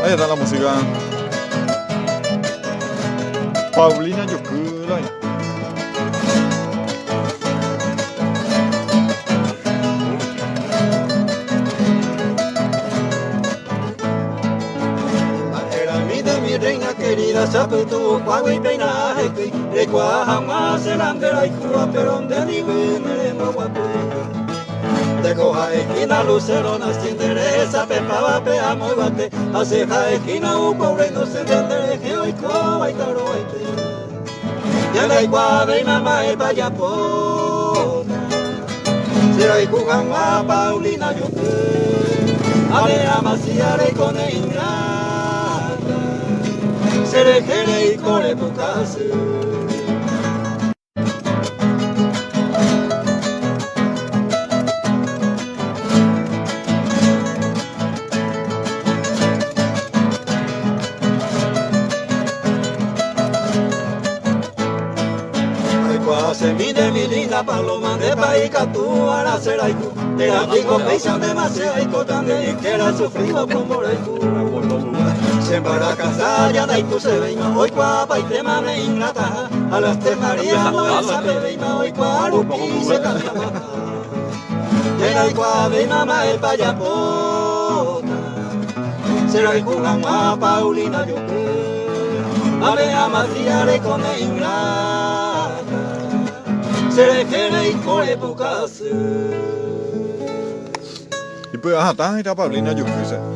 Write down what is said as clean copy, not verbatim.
Ahí está la música. Paulina Yokula. Mi reina querida, sabe tu guagui peinaje que recuaja serán de la icua, pero donde ni venemos guapo. De coja esquina, lucero, nace interesa, pepa va, peamos y bate, hace ja esquina, un pobre no se entiende, que hoy coba y taro ya la icua de mamá es payapona, será y jugan a Paulina yo ale amasiare con ingrata. Sere jere y core bukase. Ay cuase mide mi linda paloma de paica tú a la seraiku. Te amigo peisan demasiado y cotan de que era sufrido con moreiku. Sembara casa ya da iku se veima hoy guapa y tema me ingrata a las te María no sabe veima hoy cuarupi se cambia era igual de mamá el payapota será igual a Paulina yo a ver a María le con ingrata será que y core bucase Y pues, ajá, está Paulina Yokula.